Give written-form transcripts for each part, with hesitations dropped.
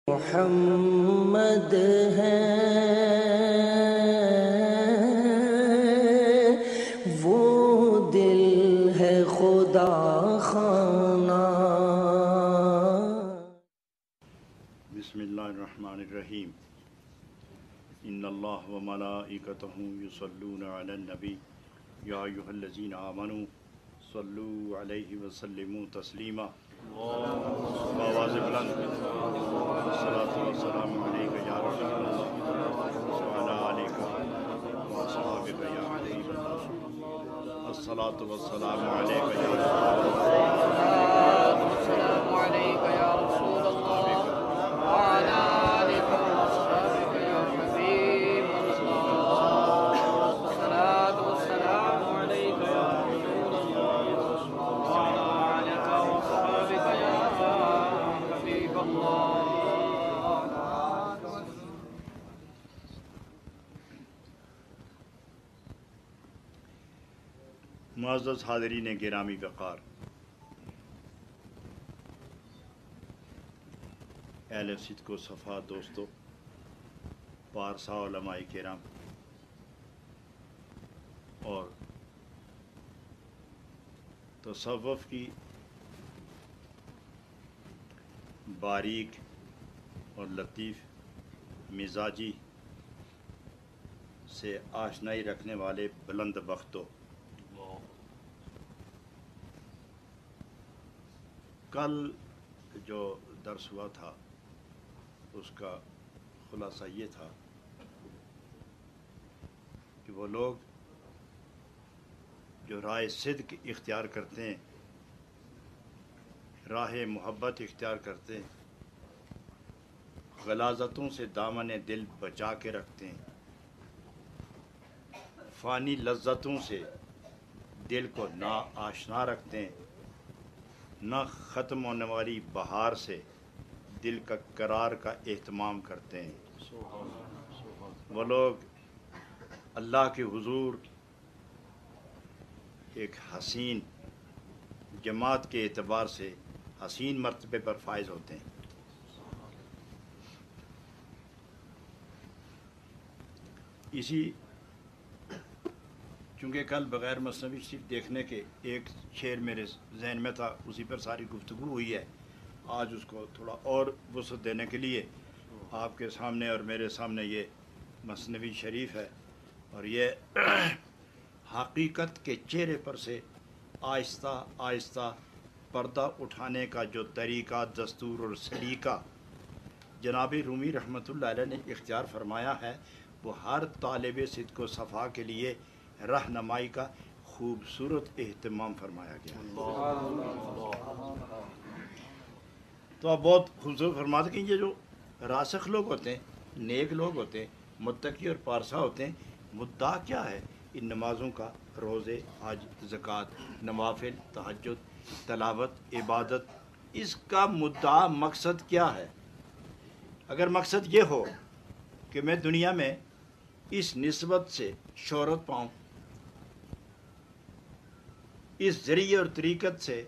محمد ہے وہ دل ہے خدا خانہ۔ بسم اللہ الرحمن الرحیم۔ ان اللہ و ملائکتہ یصلون علی النبی یا ایھا الذین آمنوا صلوا علیہ وسلموا تسلیما۔ آواز بلند الصلاۃ والسلام علیک یا رسول اللہ وعلی آلک واصحابک یا حبیب اللہ۔ الصلاۃ والسلام علیک یا رسول اللہ السلام علیک یا رسول اللہ وعلی آلک واصحابک یا حبیب اللہ۔ الصلاۃ والسلام علیک یا رسول اللہ وعلی آلک واصحابک یا حبیب اللہ۔ معزز حاضرین گرامی وقار، اہل صدق و صفا دوستو، پارسا علماء کرام اور تصوف کی باریک اور لطیف مزاجی سے آشنائی رکھنے والے بلند بختو، کل جو درس ہوا تھا اس کا خلاصہ یہ تھا کہ وہ لوگ جو راہ صدق اختیار کرتے ہیں، راہ محبت اختیار کرتے ہیں، غلاظتوں سے دامن دل بچا کے رکھتے ہیں، فانی لذتوں سے دل کو نا آشنا رکھتے ہیں، نہ ختم ہونے والی بہار سے دل کا قرار کا اہتمام کرتے ہیں، وہ لوگ اللہ کے حضور ایک حسین جماعت کے اعتبار سے حسین مرتبے پر فائز ہوتے ہیں۔ اسی چونکہ کل بغیر مثنوی شریف دیکھنے کے ایک شعر میرے ذہن میں تھا، اسی پر ساری گفتگو ہوئی ہے، آج اس کو تھوڑا اور وسعت دینے کے لیے آپ کے سامنے اور میرے سامنے یہ مثنوی شریف ہے، اور یہ حقیقت کے چہرے پر سے آہستہ آہستہ پردہ اٹھانے کا جو طریقہ، دستور اور سلیقہ جناب رومی رحمۃ اللہ علیہ نے اختیار فرمایا ہے، وہ ہر طالب صدق و صفا کے لیے رہنمائی کا خوبصورت اہتمام فرمایا گیا ہے۔ تو آپ بہت خوبصورت فرماتے کہ یہ جو راسخ لوگ ہوتے ہیں، نیک لوگ ہوتے ہیں، متقی اور پارسا ہوتے ہیں، مدعا کیا ہے ان نمازوں کا؟ روزے، حج، زکوٰۃ، نوافل، تہجد، تلاوت، عبادت، اس کا مدعا مقصد کیا ہے؟ اگر مقصد یہ ہو کہ میں دنیا میں اس نسبت سے شہرت پاؤں، اس ذریعے اور طریقت سے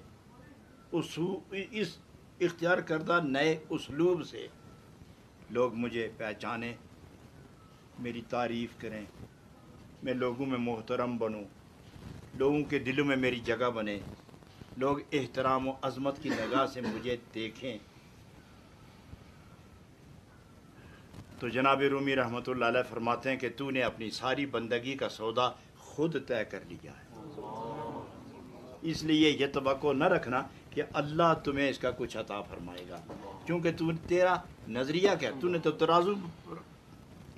اس اختیار کردہ نئے اسلوب سے لوگ مجھے پہچانیں، میری تعریف کریں، میں لوگوں میں محترم بنوں، لوگوں کے دلوں میں میری جگہ بنے، لوگ احترام و عظمت کی نگاہ سے مجھے دیکھیں، تو جناب رومی رحمۃ اللہ علیہ فرماتے ہیں کہ تو نے اپنی ساری بندگی کا سودا خود طے کر لیا ہے، اس لیے یہ توقع نہ رکھنا کہ اللہ تمہیں اس کا کچھ عطا فرمائے گا، کیونکہ تیرا نظریہ کیا، تو نے تو ترازو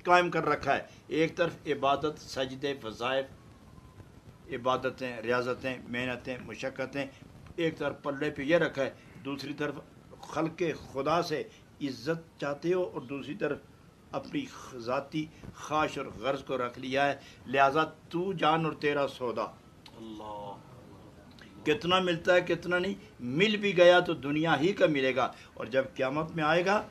قائم کر رکھا ہے، ایک طرف عبادت، سجدے، وظائف، عبادتیں، ریاضتیں، محنتیں، مشقتیں، ایک طرف پلے پہ یہ رکھا ہے، دوسری طرف خلق خدا سے عزت چاہتے ہو، اور دوسری طرف اپنی ذاتی خواہش اور غرض کو رکھ لیا ہے، لہذا تو جان اور تیرا سودا۔ اللہ، کتنا ملتا ہے کتنا نہیں، مل بھی گیا تو دنیا ہی کا ملے گا، اور جب قیامت میں آئے گا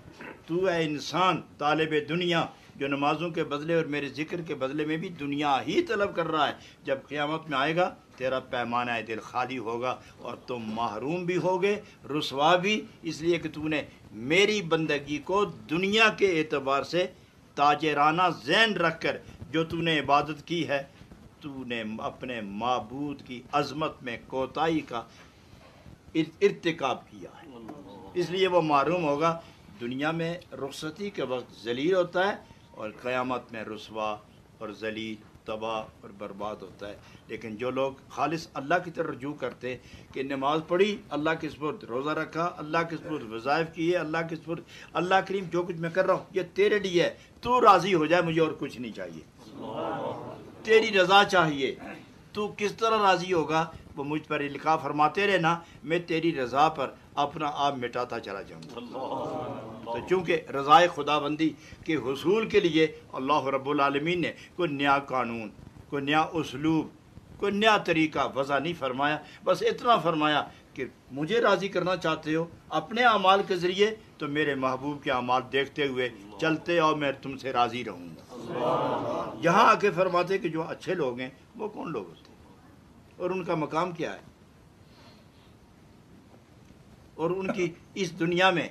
تو اے انسان طالب دنیا جو نمازوں کے بدلے اور میرے ذکر کے بدلے میں بھی دنیا ہی طلب کر رہا ہے، جب قیامت میں آئے گا تیرا پیمانہ دل خالی ہوگا اور تم محروم بھی ہوگے، رسوا بھی، اس لیے کہ تو نے میری بندگی کو دنیا کے اعتبار سے تاجرانہ ذہن رکھ کر جو تو نے عبادت کی ہے، تو نے اپنے معبود کی عظمت میں کوتاہی کا ارتکاب کیا ہے، اس لیے وہ محروم ہوگا۔ دنیا میں رخصتی کے وقت ذلیل ہوتا ہے اور قیامت میں رسوا اور ذلیل، تباہ اور برباد ہوتا ہے۔ لیکن جو لوگ خالص اللہ کی طرف رجوع کرتے کہ نماز پڑھی، اللہ کے سپرد روزہ رکھا، اللہ کے سپرد وظائف کیے، اللہ کے سپرد اللہ کریم جو کچھ میں کر رہا ہوں یہ تیرے لیے ہے، تو راضی ہو جائے، مجھے اور کچھ نہیں چاہیے، تیری رضا چاہیے، تو کس طرح راضی ہوگا وہ مجھ پر لکھا فرماتے رہنا، میں تیری رضا پر اپنا آپ مٹاتا چلا جاؤں گا۔ تو چونکہ رضائے خدا بندی کے حصول کے لیے اللہ رب العالمین نے کوئی نیا قانون، کوئی نیا اسلوب، کوئی نیا طریقہ وضع نہیں فرمایا، بس اتنا فرمایا کہ مجھے راضی کرنا چاہتے ہو اپنے اعمال کے ذریعے تو میرے محبوب کے اعمال دیکھتے ہوئے چلتے اور میں تم سے راضی رہوں گا۔ یہاں آ کے فرماتے کہ جو اچھے لوگ ہیں وہ کون لوگ ہوتے ہیں اور ان کا مقام کیا ہے، اور ان کی اس دنیا میں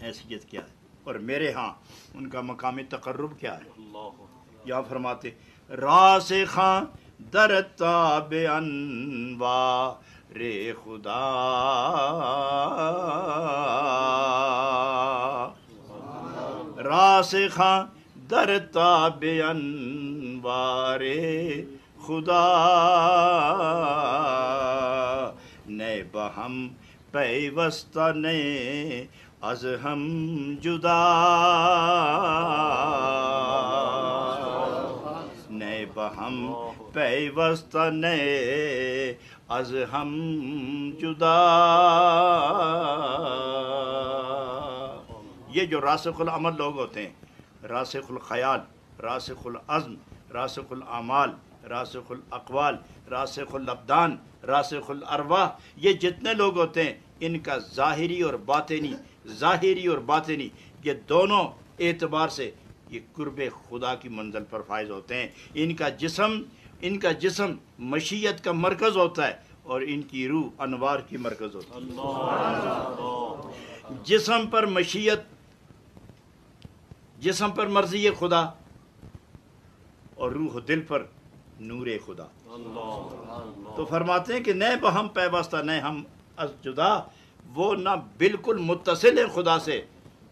حیثیت کیا ہے، اور میرے ہاں ان کا مقام تقرب کیا ہے۔ یہاں فرماتے راسخاں در تاب انوار خدا، راسخاں در تاب انوار خدا، نئے بہم پیوستہ نئے از ہم جدا، نئے بہم پیوستہ نئے از ہم جدا۔ یہ جو راسخ العمل لوگ ہوتے ہیں، راسخ الخیال، راسخ العزم، راسخ الاعمال، راسخ الاقوال، راسخ الابدان، راسخ الارواح، یہ جتنے لوگ ہوتے ہیں ان کا ظاہری اور باطنی یہ دونوں اعتبار سے یہ قرب خدا کی منزل پر فائز ہوتے ہیں۔ ان کا جسم مشیت کا مرکز ہوتا ہے اور ان کی روح انوار کی مرکز ہوتی ہے۔ جسم پر مشیت، جسم پر مرضی خدا، اور روح و دل پر نور خدا۔ تو فرماتے ہیں کہ نئے بہم پیوستہ نئے ہم از جدا، وہ نہ بالکل متصل ہیں خدا سے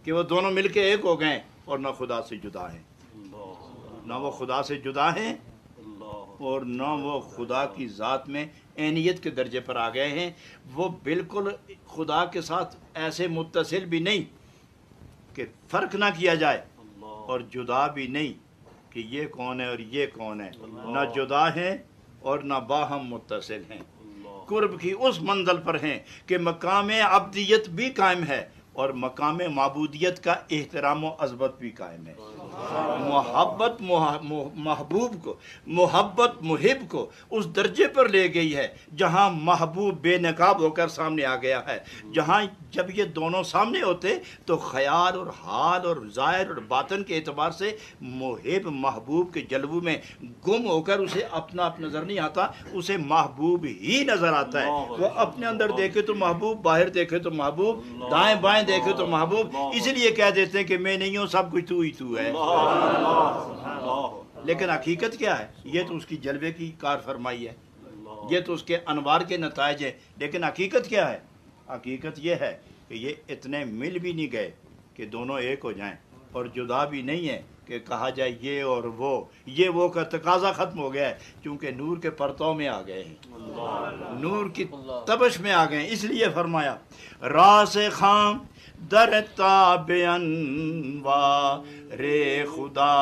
کہ وہ دونوں مل کے ایک ہو گئے، اور نہ خدا سے جدا ہیں، نہ وہ خدا سے جدا ہیں اور نہ وہ خدا کی ذات میں عینیت کے درجے پر آ گئے ہیں۔ وہ بالکل خدا کے ساتھ ایسے متصل بھی نہیں کہ فرق نہ کیا جائے، اور جدا بھی نہیں کہ یہ کون ہے اور یہ کون ہے، نہ جدا ہیں اور نہ باہم متصل ہیں، قرب کی اس منزل پر ہیں کہ مقام عبدیت بھی قائم ہے اور مقام معبودیت کا احترام و عظمت بھی قائم ہے۔ محبت محبوب کو، محبت محب کو اس درجے پر لے گئی ہے جہاں محبوب بے نقاب ہو کر سامنے آ گیا ہے، جہاں جب یہ دونوں سامنے ہوتے تو خیال اور حال اور ظاہر اور باطن کے اعتبار سے محب محبوب کے جلووں میں گم ہو کر اسے اپنا آپ نظر نہیں آتا، اسے محبوب ہی نظر آتا ہے۔ وہ اپنے اندر دیکھے تو محبوب، باہر دیکھے تو محبوب، دائیں بائیں دیکھے تو محبوب، اس لیے کہہ دیتے ہیں کہ میں نہیں ہوں، سب کچھ تو ہی تو ہے۔ لیکن حقیقت کیا ہے؟ یہ تو اس کی جلوے کی کار فرمائی ہے، یہ تو اس کے انوار کے نتائج ہیں، لیکن حقیقت کیا ہے؟ حقیقت یہ ہے کہ یہ اتنے مل بھی نہیں گئے کہ دونوں ایک ہو جائیں، اور جدا بھی نہیں ہے کہ کہا جائے یہ اور وہ، یہ وہ کا تقاضا ختم ہو گیا ہے، چونکہ نور کے پرتوں میں آ گئے ہیں، نور کی تبش میں آ گئے ہیں۔ اس لیے فرمایا راسخاں در تاب انوار خدا،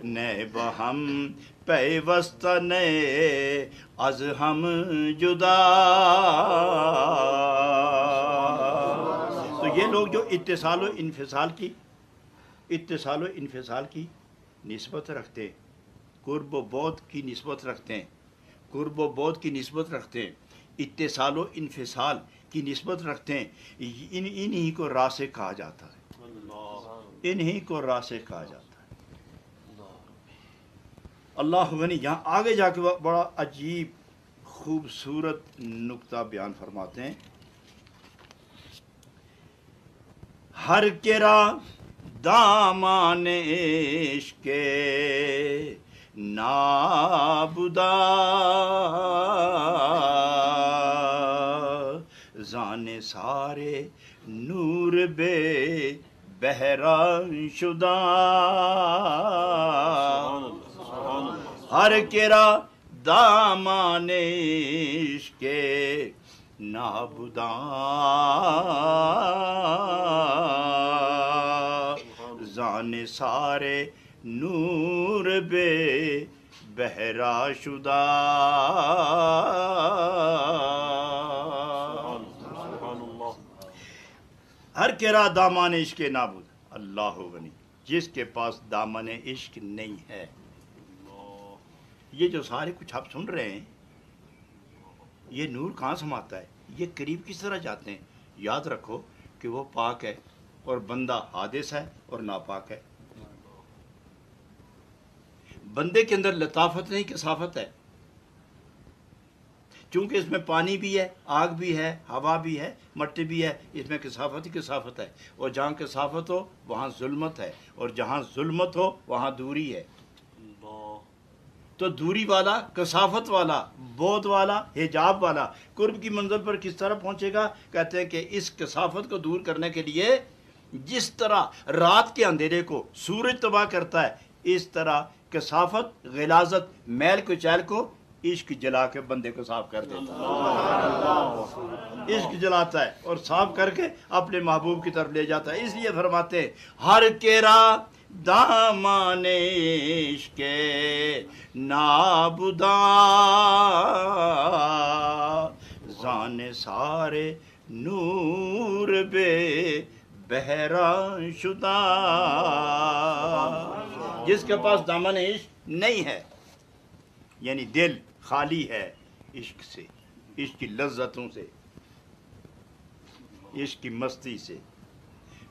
نئے بہم پیوستہ نئے از ہم جدا۔ تو یہ لوگ جو اتصال و انفصال کی نسبت رکھتے ہیں، قرب و بعد کی نسبت رکھتے ہیں، قرب و بعد کی نسبت رکھتے ہیں، اتصال و انفصال کی نسبت رکھتے ہیں، انہی کو راسخ کہا جاتا ہے، انہی کو راسخ کہا جاتا ہے۔ اللہ غنی یہاں آگے جا کے بڑا عجیب خوبصورت نقطہ بیان فرماتے ہیں. ہر کرا دامان عشق نابودا زان سارے نور بے بہرا شدہ ہر کرا دامان عشق نابودا زان سارے نور بے بہرا شدہ ہر کرا دامان عشق نابود اللہ غنی جس کے پاس دامن عشق نہیں ہے. یہ جو سارے کچھ آپ سن رہے ہیں یہ نور کہاں سماتا ہے, یہ قریب کس طرح جاتے ہیں؟ یاد رکھو کہ وہ پاک ہے اور بندہ حادث ہے اور ناپاک ہے. بندے کے اندر لطافت نہیں کثافت ہے, چونکہ اس میں پانی بھی ہے, آگ بھی ہے, ہوا بھی ہے, مٹی بھی ہے, اس میں کثافت ہی کثافت ہے. اور جہاں کثافت ہو وہاں ظلمت ہے, اور جہاں ظلمت ہو وہاں دوری ہے. تو دوری والا, کثافت والا, بعد والا, حجاب والا قرب کی منزل پر کس طرح پہنچے گا؟ کہتے ہیں کہ اس کثافت کو دور کرنے کے لیے جس طرح رات کے اندھیرے کو سورج تباہ کرتا ہے, اس طرح کثافت, غلاظت, میل کچیل کو عشق جلا کے بندے کو صاف کر دیتا ہے. عشق جلاتا ہے اور صاف کر کے اپنے محبوب کی طرف لے جاتا ہے. اس لیے فرماتے ہیں ہر کیرا دامان عشق نابودا زان سارے نور بے بہرا شدہ. جس کے پاس دامن عشق نہیں ہے, یعنی دل خالی ہے عشق سے, عشق کی لذتوں سے, عشق کی مستی سے,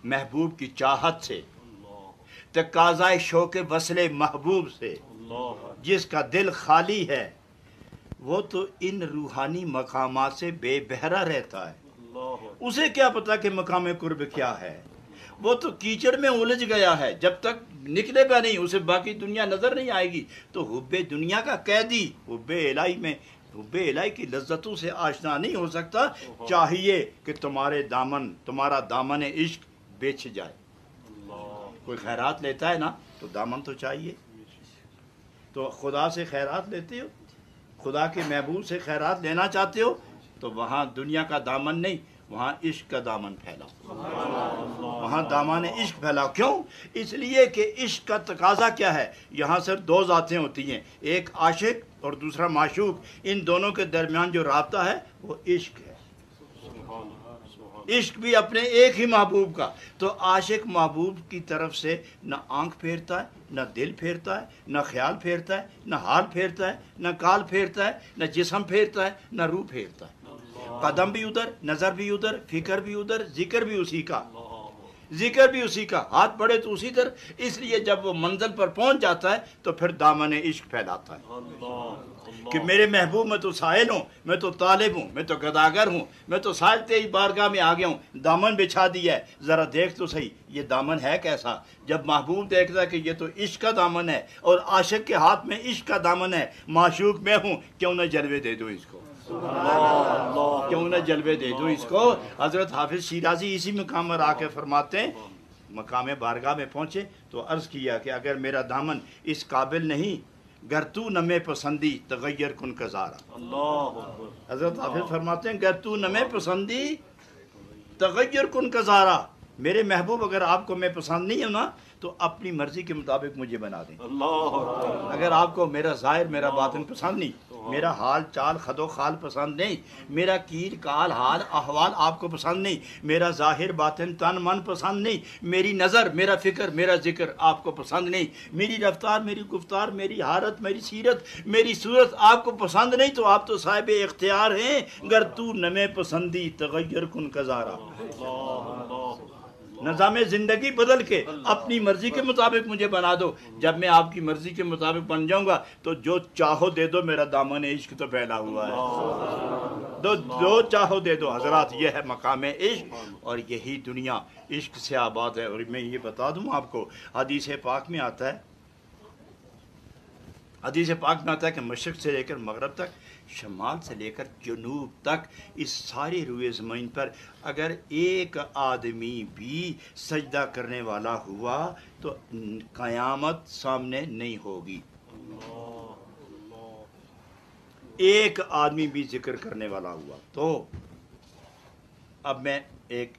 محبوب کی چاہت سے, تقاضائے شوق وصل محبوب سے. جس کا دل خالی ہے وہ تو ان روحانی مقامات سے بے بہرا رہتا ہے. اسے کیا پتا کہ مقام قرب کیا ہے؟ وہ تو کیچڑ میں الجھ گیا ہے. جب تک نکلے گا نہیں اسے باقی دنیا نظر نہیں آئے گی. تو حب دنیا کا قیدی حب الہی میں, حب الہی کی لذتوں سے آشنا نہیں ہو سکتا. چاہیے کہ تمہارا دامن عشق بیچ جائے. کوئی خیرات لیتا ہے نا تو دامن تو چاہیے. تو خدا سے خیرات لیتے ہو, خدا کے محبوب سے خیرات لینا چاہتے ہو, تو وہاں دنیا کا دامن نہیں, وہاں عشق کا دامن پھیلاؤ, وہاں دامن عشق پھیلاؤ. کیوں؟ اس لیے کہ عشق کا تقاضا کیا ہے؟ یہاں صرف دو ذاتیں ہوتی ہیں, ایک عاشق اور دوسرا معشوق. ان دونوں کے درمیان جو رابطہ ہے وہ عشق ہے. عشق بھی اپنے ایک ہی محبوب کا. تو عاشق محبوب کی طرف سے نہ آنکھ پھیرتا ہے, نہ دل پھیرتا ہے, نہ خیال پھیرتا ہے, نہ حال پھیرتا ہے, نہ کال پھیرتا ہے, نہ جسم پھیرتا ہے, نہ روح پھیرتا ہے. قدم بھی ادھر, نظر بھی ادھر, فکر بھی ادھر, ذکر بھی اسی کا, ذکر بھی اسی کا, ہاتھ پڑے تو اسی طرح. اس لیے جب وہ منزل پر پہنچ جاتا ہے تو پھر دامن عشق پھیلاتا ہے کہ میرے محبوب میں تو سائل ہوں, میں تو طالب ہوں, میں تو گداگر ہوں, میں تو سائل تیری بارگاہ میں آ گیا ہوں, دامن بچھا دیا ہے, ذرا دیکھ تو صحیح یہ دامن ہے کیسا. جب محبوب دیکھتا ہے کہ یہ تو عشق کا دامن ہے اور عاشق کے ہاتھ میں عشق کا دامن ہے, معشوق میں ہوں, کیوں نہ جلوے دے دو اس کو, کیوں نہ جلوے دے دو اس کو. حضرت حافظ شیرازی اسی مقام پر آ کے فرماتے ہیں, مقام بارگاہ میں پہنچے تو عرض کیا کہ اگر میرا دامن اس قابل نہیں, گر تو نمے پسندی تغیر کن کزارا. حضرت حافظ فرماتے ہیں گر تو نمے پسندی تغیر کن کزارا. میرے محبوب اگر آپ کو میں پسند نہیں ہوں نا تو اپنی مرضی کے مطابق مجھے بنا دیں. اگر آپ کو میرا ظاہر میرا باطن پسند نہیں, میرا حال چال خد و خال پسند نہیں, میرا کیل کال حال احوال آپ کو پسند نہیں, میرا ظاہر باطن تن من پسند نہیں, میری نظر میرا فکر میرا ذکر آپ کو پسند نہیں, میری رفتار میری گفتار میری حالت میری سیرت میری صورت آپ کو پسند نہیں, تو آپ تو صاحب اختیار ہیں. گر تو نمے پسندی تغیر کن کزارا. نظام زندگی بدل کے اپنی مرضی کے مطابق مجھے بنا دو. جب میں آپ کی مرضی کے مطابق بن جاؤں گا تو جو چاہو دے دو. میرا دامن عشق تو پھیلا ہوا ہے. جو چاہو دے دو. حضرات یہ ہے مقام عشق اور یہی دنیا عشق سے آباد ہے. اور میں یہ بتا دوں آپ کو حدیث پاک میں آتا ہے کہ مشرق سے لے کر مغرب تک شمال سے لے کر جنوب تک اس سارے روئے زمین پر اگر ایک آدمی بھی سجدہ کرنے والا ہوا تو قیامت سامنے نہیں ہوگی. ایک آدمی بھی ذکر کرنے والا ہوا تو اب میں ایک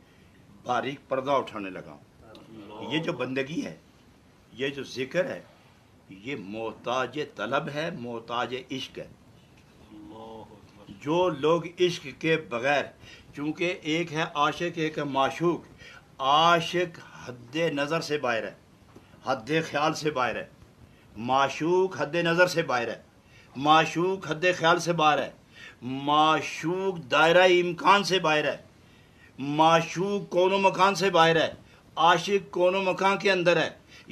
باریک پردہ اٹھانے لگا ہوں. یہ جو بندگی ہے, یہ جو ذکر ہے, یہ محتاج طلب ہے, محتاج عشق ہے. جو لوگ عشق کے بغیر, چونکہ ایک ہے عاشق ایک ہے معشوق. عاشق حد نظر سے باہر ہے, حد خیال سے باہر ہے. معشوق حد نظر سے باہر ہے, معشوق حد خیال سے باہر ہے. معشوق دائرہ امکان سے باہر ہے. معشوق کون و مکان سے باہر ہے. عاشق کون و مکان کے اندر ہے.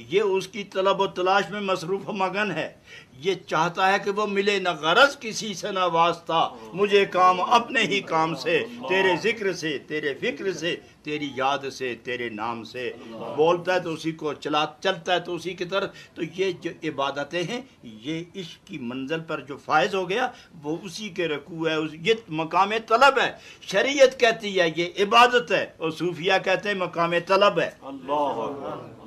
یہ اس کی طلب و تلاش میں مصروف و مگن ہے. یہ چاہتا ہے کہ وہ ملے نہ غرض کسی سے نہ واسطہ. مجھے کام اپنے ہی کام سے, تیرے ذکر سے, تیرے فکر سے, تیری یاد سے, تیرے نام سے. بولتا ہے تو اسی کو چلتا ہے تو اسی کی طرف. تو یہ جو عبادتیں ہیں یہ عشق کی منزل پر جو فائز ہو گیا وہ اسی کے رکوع ہے. یہ مقام طلب ہے. شریعت کہتی ہے یہ عبادت ہے اور صوفیہ کہتے ہیں مقام طلب ہے. اللہ اکبر.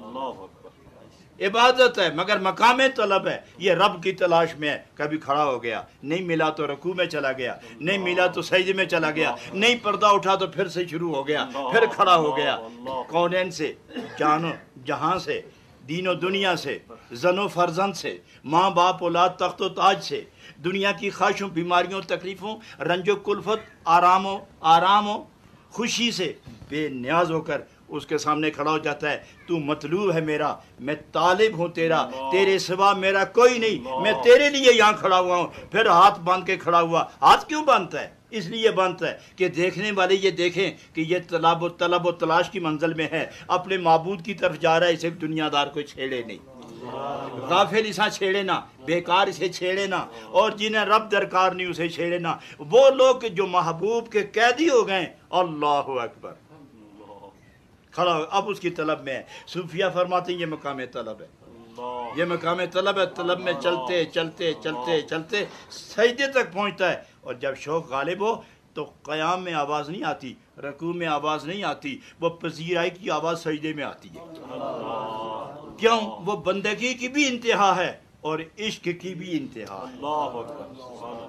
عبادت ہے مگر مقام طلب ہے. یہ رب کی تلاش میں ہے. کبھی کھڑا ہو گیا, نہیں ملا تو رکوع میں چلا گیا, نہیں ملا تو سجدے میں چلا گیا, نہیں پردہ اٹھا تو پھر سے شروع ہو گیا, پھر کھڑا ہو گیا. کونین سے, جانو جہاں سے, دین و دنیا سے, زن و فرزند سے, ماں باپ اولاد تخت و تاج سے, دنیا کی خواہشوں بیماریوں تکلیفوں رنج و کلفت آرام و خوشی سے بے نیاز ہو کر اس کے سامنے کھڑا ہو جاتا ہے. تو مطلوب ہے میرا, میں طالب ہوں تیرا, تیرے سوا میرا کوئی نہیں, میں تیرے لیے یہاں کھڑا ہوا ہوں. پھر ہاتھ باندھ کے کھڑا ہوا. ہاتھ کیوں باندھتا ہے؟ اس لیے باندھتا ہے کہ دیکھنے والے یہ دیکھیں کہ یہ طلب و تلاش کی منزل میں ہے, اپنے معبود کی طرف جا رہا ہے. اسے دنیا دار کو چھیڑے نہیں, غافل اسا چھیڑے نہ, بیکار اسے چھیڑے نہ, اور جنہیں رب درکار نہیں اسے چھیڑے نہ. وہ لوگ جو محبوب کے قیدی ہو گئے, اللہ اکبر, کھڑا ہو, اب اس کی طلب میں ہے. صوفیہ فرماتے ہیں یہ مقام طلب ہے, یہ مقام طلب ہے. طلب میں چلتے چلتے چلتے چلتے سجدے تک پہنچتا ہے. اور جب شوق غالب ہو تو قیام میں آواز نہیں آتی, رکوع میں آواز نہیں آتی, وہ پذیرائی کی آواز سجدے میں آتی ہے. کیوں؟ وہ بندگی کی بھی انتہا ہے اور عشق کی بھی انتہا ہے.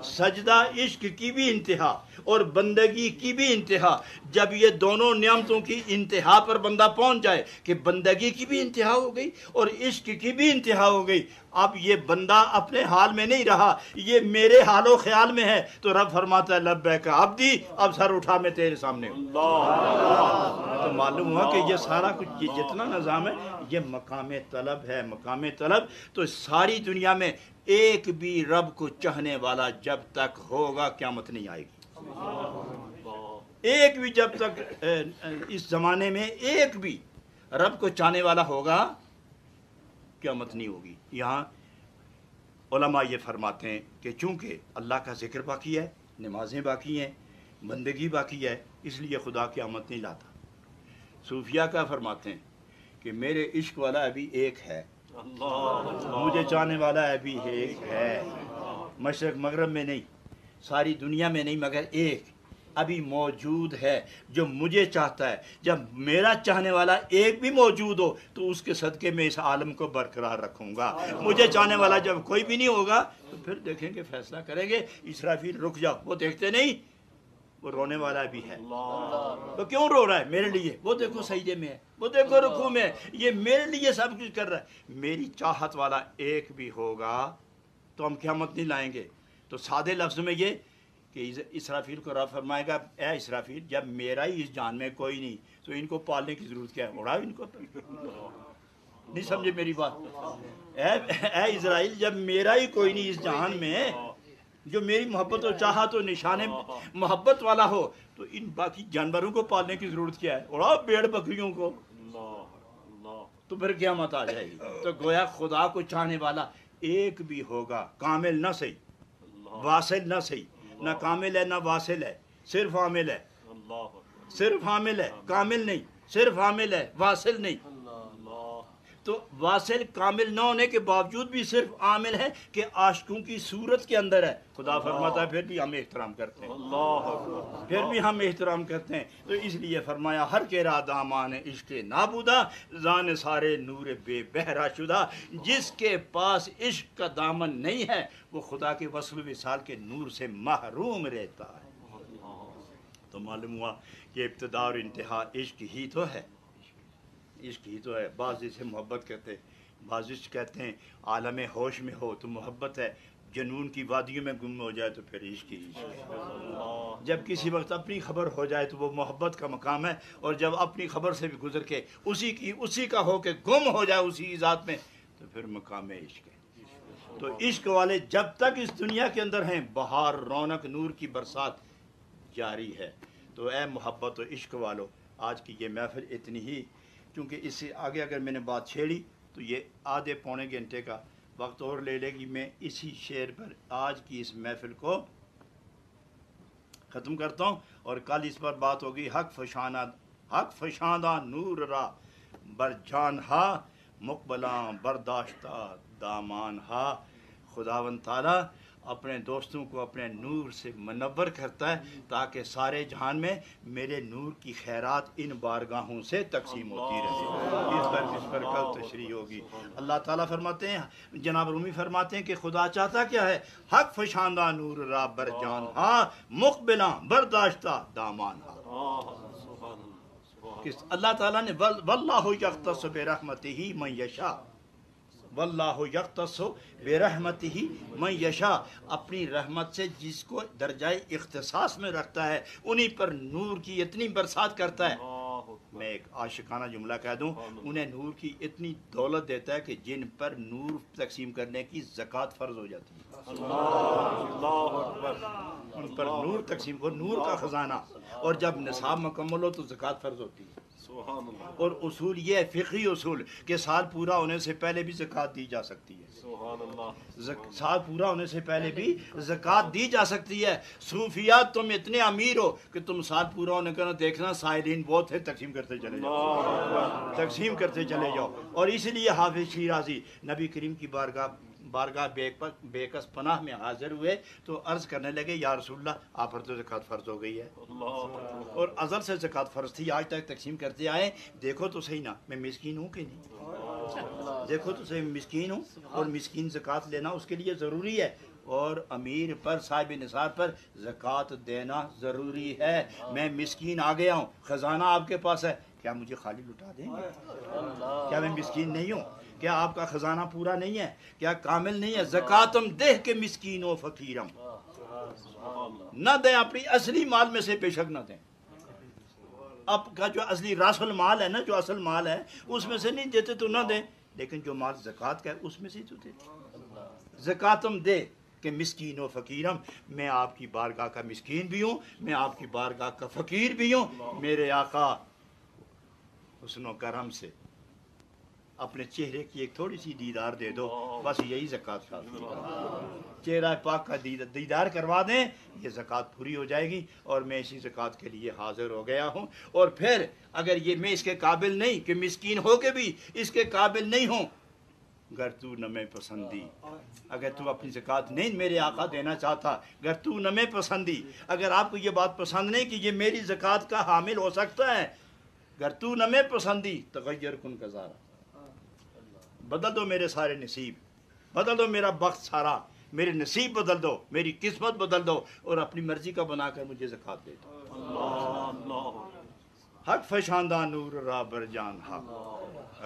سجدہ عشق کی بھی انتہا اور بندگی کی بھی انتہا. جب یہ دونوں نعمتوں کی انتہا پر بندہ پہنچ جائے کہ بندگی کی بھی انتہا ہو گئی اور عشق کی بھی انتہا ہو گئی, اب یہ بندہ اپنے حال میں نہیں رہا, یہ میرے حال و خیال میں ہے. تو رب فرماتا ہے لبیک عبدی, اب سر اٹھا میں تیرے سامنے ہوں. تو معلوم ہوا کہ یہ سارا کچھ, یہ جتنا نظام ہے یہ مقام طلب ہے. مقام طلب تو ساری دنیا میں ایک بھی رب کو چاہنے والا جب تک ہوگا قیامت نہیں آئے گی. ایک بھی جب تک اس زمانے میں ایک بھی رب کو چاہنے والا ہوگا قیامت نہیں ہوگی. یہاں علماء یہ فرماتے ہیں کہ چونکہ اللہ کا ذکر باقی ہے, نمازیں باقی ہیں, بندگی باقی ہے, اس لیے خدا قیامت نہیں لاتا. صوفیہ کا فرماتے ہیں کہ میرے عشق والا ابھی ایک ہے, مجھے چاہنے والا ابھی ایک ہے. مشرق مغرب میں نہیں, ساری دنیا میں نہیں, مگر ایک ابھی موجود ہے جو مجھے چاہتا ہے. جب میرا چاہنے والا ایک بھی موجود ہو تو اس کے صدقے میں اس عالم کو برقرار رکھوں گا. مجھے چاہنے والا جب کوئی بھی نہیں ہوگا تو پھر دیکھیں گے, فیصلہ کریں گے. اسرافیل رک جاؤ, وہ دیکھتے نہیں, وہ رونے والا بھی ہے. وہ کیوں رو رہا ہے؟ میرے لیے. وہ دیکھو سجدے میں ہے, وہ دیکھو رکوع میں ہے, یہ میرے لیے سب کچھ کر رہا ہے. میری چاہت والا ایک بھی ہوگا تو ہم قیامت نہیں لائیں گے. تو سادے لفظ میں یہ کہ اسرافیل کو رب فرمائے گا, اے اسرافیل جب میرا ہی اس جان میں کوئی نہیں تو ان کو پالنے کی ضرورت کیا ہے؟ اڑا ان کو. نہیں سمجھے میری بات؟ اے اسرائیل جب میرا ہی کوئی نہیں اس جہان میں جو میری محبت و چاہت و نشان محبت والا ہو تو ان باقی جانوروں کو پالنے کی ضرورت کیا ہے؟ اڑا بیڑ بکریوں کو. تو پھر قیامت آ جائے گی. تو گویا خدا کو چاہنے والا ایک بھی ہوگا, کامل نہ صحیح, واصل نہ صحیح, نہ کامل ہے نہ واصل ہے, صرف عامل ہے, صرف عامل ہے, کامل نہیں, صرف عامل ہے, واصل نہیں. تو واصل کامل نہ ہونے کے باوجود بھی صرف عامل ہے کہ عاشقوں کی صورت کے اندر ہے. خدا فرماتا ہے پھر بھی ہم احترام کرتے ہیں, پھر بھی ہم احترام کرتے ہیں. تو اس لیے فرمایا ہر کے را دامان عشق نابودا زان سارے نور بے بہرا شدہ. جس کے پاس عشق کا دامن نہیں ہے وہ خدا کے وصل وصال کے نور سے محروم رہتا ہے. تو معلوم ہوا کہ ابتدا اور انتہا عشق ہی تو ہے, عشق ہی تو ہے. بعض اسے محبت کہتے ہیں, بعض عشق کہتے ہیں. عالم ہوش میں ہو تو محبت ہے, جنون کی وادیوں میں گم ہو جائے تو پھر عشق ہی عشق ہے. جب کسی وقت اپنی خبر ہو جائے تو وہ محبت کا مقام ہے, اور جب اپنی خبر سے بھی گزر کے اسی کا ہو کے گم ہو جائے اسی ذات میں تو پھر مقام عشق ہے. تو عشق والے جب تک اس دنیا کے اندر ہیں بہار رونق نور کی برسات جاری ہے. تو اے محبت و عشق والو, آج کی یہ محفل اتنی ہی, کیونکہ اس سے آگے اگر میں نے بات چھیڑی تو یہ آدھے پونے گھنٹے کا وقت اور لے لے گی. میں اسی شعر پر آج کی اس محفل کو ختم کرتا ہوں, اور کل اس پر بات ہوگی. حق فشاندہ نور را بر جان ہا مقبلاں برداشتہ دامان ہا. خداوند تعالیٰ اپنے دوستوں کو اپنے نور سے منور کرتا ہے تاکہ سارے جہان میں میرے نور کی خیرات ان بارگاہوں سے تقسیم ہوتی رہے. اس پر کل تشریح ہوگی. اللہ تعالیٰ فرماتے ہیں, جناب رومی فرماتے ہیں کہ خدا چاہتا کیا ہے؟ حق فشاندہ نور را بر جان ہا مقبلاں برداشتہ دامان ہا. اللہ تعالیٰ نے واللہ یختص برحمتہ من یشاء, واللہ یختص برحمتہ من یشاء, اپنی رحمت سے جس کو درجۂ اختصاص میں رکھتا ہے انہی پر نور کی اتنی برسات کرتا ہے. میں ایک عاشقانہ جملہ کہہ دوں, انہیں نور کی اتنی دولت دیتا ہے کہ جن پر نور تقسیم کرنے کی زکوٰۃ فرض ہو جاتی ہے. ان پر نور تقسیم کو, نور کا خزانہ, اور جب نصاب مکمل ہو تو زکوٰۃ فرض ہوتی ہے. اور اصول یہ ہے, فقہی اصول, کہ سال پورا ہونے سے پہلے بھی زکوٰۃ دی جا سکتی ہے. سال پورا ہونے سے پہلے بھی زکوٰۃ دی جا سکتی ہے. صوفیات تم اتنے امیر ہو کہ تم سال پورا ہونے کا نہ دیکھنا, سائلین بہت ہے, تقسیم کرتے چلے جاؤ, تقسیم کرتے چلے جاؤ. اور اس لیے حافظ شیرازی نبی کریم کی بارگاہ بے کس پناہ میں حاضر ہوئے تو عرض کرنے لگے, یا رسول اللہ آپ پر تو زکوٰۃ فرض ہو گئی ہے, اور ازل سے زکوٰۃ فرض تھی, آج تک تقسیم کرتے آئے, دیکھو تو صحیح نا میں مسکین ہوں کہ نہیں, دیکھو تو صحیح مسکین ہوں, اور مسکین زکوٰۃ لینا اس کے لیے ضروری ہے, اور امیر پر صاحب نصاب پر زکوٰۃ دینا ضروری ہے. میں مسکین آ گیا ہوں, خزانہ آپ کے پاس ہے, کیا مجھے خالی لٹا دیں گے؟ کیا میں مسکین نہیں ہوں؟ کیا آپ کا خزانہ پورا نہیں ہے؟ کیا کامل نہیں ہے؟ زکاتم دہ کے مسکین و فقیرم, نہ دیں اپنی اصلی مال میں سے, بے شک نہ دیں. اب کا جو اصلی راس المال ہے نا, جو اصل مال ہے اس میں سے نہیں دیتے تو نہ دیں, لیکن جو مال زکوٰۃ کا ہے اس میں سے تو دیں. زکاتم دے کہ مسکین و فقیرم, میں آپ کی بارگاہ کا مسکین بھی ہوں, میں آپ کی بارگاہ کا فقیر بھی ہوں. میرے آقا حسن و کرم سے اپنے چہرے کی ایک تھوڑی سی دیدار دے دو, بس یہی زکوٰۃ کا چہرہ پاک کا دیدار کروا دیں, یہ زکوٰۃ پوری ہو جائے گی. اور میں اسی زکوٰۃ کے لیے حاضر ہو گیا ہوں. اور پھر اگر یہ میں اس کے قابل نہیں کہ مسکین ہو کے بھی اس کے قابل نہیں ہوں, گر تو نہ میں پسندی, اگر تو اپنی زکوٰۃ نہیں میرے آقا دینا چاہتا, گر تو نہ میں پسندی, اگر آپ کو یہ بات پسند نہیں کہ یہ میری زکوٰۃ کا حامل ہو سکتا ہے, گر تو نہ میں پسندی تغیر کن گزارا, بدل دو میرے سارے نصیب, بدل دو میرا بخت سارا, میرے نصیب بدل دو, میری قسمت بدل دو, اور اپنی مرضی کا بنا کر مجھے زکوٰۃ دے دو. حق فشاندہ نور را بر جان ہا,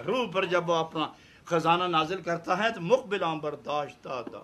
روح پر جب وہ اپنا خزانہ نازل کرتا ہے تو مقبلاں برداشتہ دا.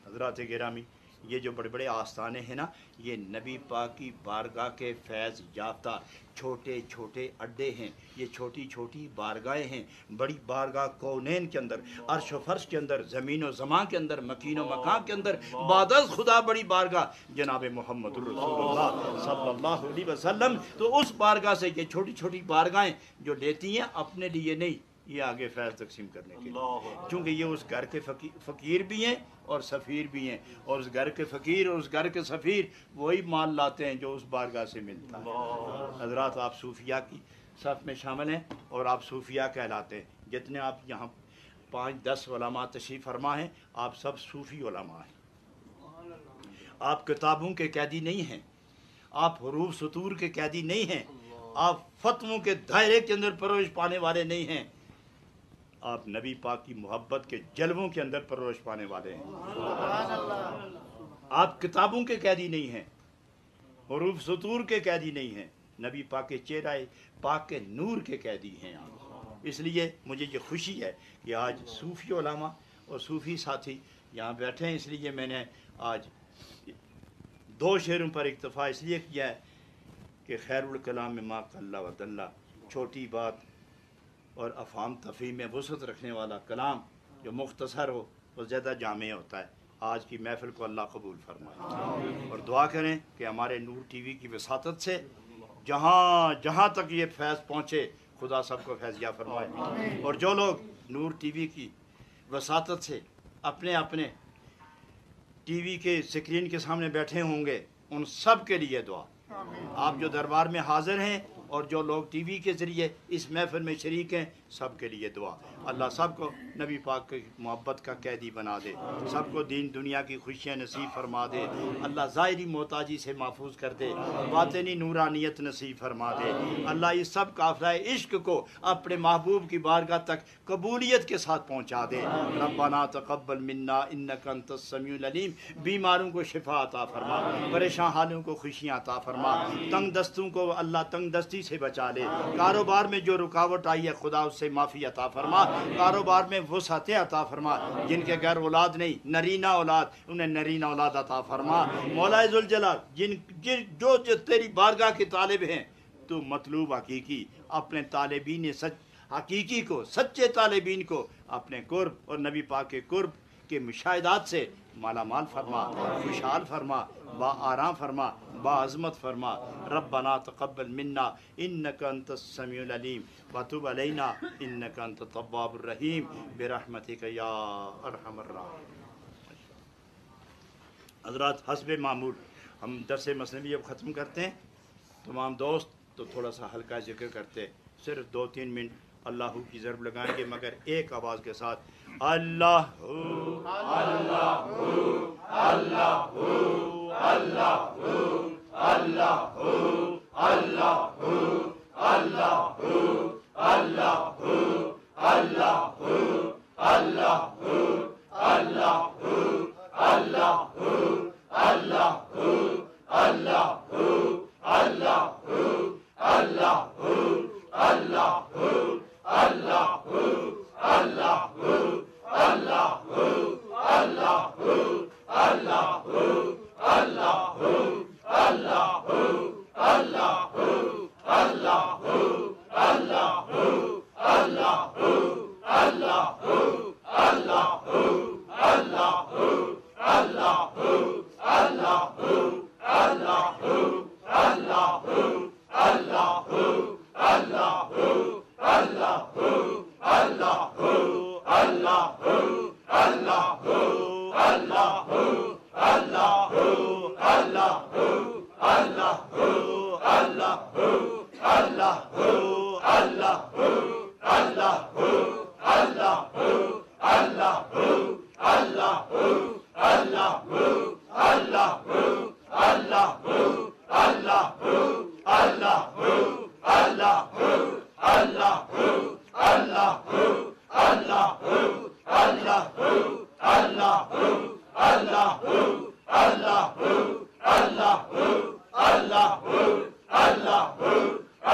حضرات گرامی, یہ جو بڑے بڑے آستانے ہیں نا، یہ نبی پاک کی بارگاہ کے فیض یافتہ چھوٹے چھوٹے اڈے ہیں، یہ چھوٹی چھوٹی بارگاہیں ہیں۔ بڑی بارگاہ کونین کے اندر، عرش و فرش کے اندر، زمین و زمان کے اندر، مکین و مکان کے اندر، بعد از خدا بڑی بارگاہ جناب محمد رسول اللہ صلی اللہ علیہ وسلم۔ تو اس بارگاہ سے یہ چھوٹی چھوٹی بارگاہیں جو لیتی ہیں اپنے لیے نہیں، یہ آگے فیض تقسیم کرنے کے لیے، چونکہ یہ اس گھر کے فقیر بھی ہیں اور سفیر بھی ہیں، اور اس گھر کے فقیر اور اس گھر کے سفیر وہی مال لاتے ہیں جو اس بارگاہ سے ملتا ہے۔ حضرات آپ صوفیاء کی صف میں شامل ہیں اور آپ صوفیاء کہلاتے ہیں۔ جتنے آپ یہاں 5-10 علماء تشریف فرما ہیں، آپ سب صوفی علماء ہیں۔ آپ کتابوں کے قیدی نہیں ہیں، آپ حروف سطور کے قیدی نہیں ہیں، آپ فتووں کے دائرے کے اندر پرورش پانے والے نہیں ہیں، آپ نبی پاک کی محبت کے جلووں کے اندر پرورش پانے والے ہیں۔ آپ کتابوں کے قیدی نہیں ہیں، حروف سطور کے قیدی نہیں ہیں، نبی پاک کے چہرہ پاک کے نور کے قیدی ہیں آپ۔ اس لیے مجھے یہ خوشی ہے کہ آج صوفی علماء اور صوفی ساتھی یہاں بیٹھے ہیں۔ اس لیے میں نے آج 2 شعروں پر اکتفا اس لیے کیا ہے کہ خیر الکلام ما قل و دل، چھوٹی بات اور افہام تفہیم میں وسعت رکھنے والا کلام جو مختصر ہو وہ زیادہ جامع ہوتا ہے۔ آج کی محفل کو اللہ قبول فرمائے، اور دعا کریں کہ ہمارے نور ٹی وی کی وساطت سے جہاں جہاں تک یہ فیض پہنچے خدا سب کو فیضیاب فرمائے، اور جو لوگ نور ٹی وی کی وساطت سے اپنے اپنے ٹی وی کے اسکرین کے سامنے بیٹھے ہوں گے ان سب کے لیے دعا۔ آپ جو دربار میں حاضر ہیں اور جو لوگ ٹی وی کے ذریعے اس محفل میں شریک ہیں سب کے لیے دعا۔ اللہ سب کو نبی پاک کی محبت کا قیدی بنا دے، سب کو دین دنیا کی خوشیاں نصیب فرما دے، اللہ ظاہری محتاجی سے محفوظ کر دے، باطنی نورانیت نصیب فرما دے۔ اللہ اس سب قافلہ عشق کو اپنے محبوب کی بارگاہ تک قبولیت کے ساتھ پہنچا دے۔ ربنا تقبل منا انک انت السمیع العلیم، بیماروں کو شفا عطا فرما، پریشان حالوں کو خوشیاں عطا فرما، تنگ دستوں کو اللہ تنگ دستی سے بچا لے، کاروبار میں جو رکاوٹ آئی ہے خدا اس سے معافی عطا فرما، کاروبار میں وسعت عطا فرما، جن کے گھر اولاد نہیں نرینہ اولاد انہیں نرینہ اولاد عطا فرما۔ مولا ذوالجلال جو تیری بارگاہ کے طالب ہیں تو مطلوب حقیقی اپنے طالبین حقیقی کو، سچے طالبین کو اپنے قرب اور نبی پاک کے قرب کے مشاہدات سے مالا مال فرما، خوشحال فرما، با آرام فرما، با عظمت فرما۔ ربنا تقبل منا انک انت السمیع العلیم وتب علینا انک انت التواب الرحیم برحمتک یا ارحم الراحمین۔ حضرات حسب معمول ہم درس مثنوی اب ختم کرتے ہیں، تمام دوست تو تھوڑا سا ہلکا ذکر کرتے، صرف 2-3 منٹ اللہ کی ضرب لگائیں گے مگر ایک آواز کے ساتھ، اللہ اللہ اللہ اللہ اللہ اللہ اللہ اللہ اللہ اللہ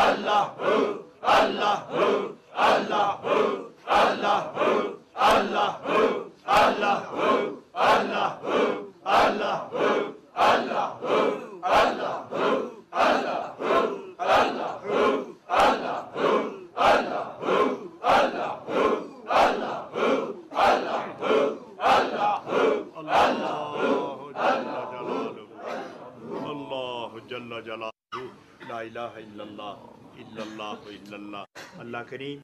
اللہ الہ الا اللہ الا اللہ الا اللہ۔ اللہ کریم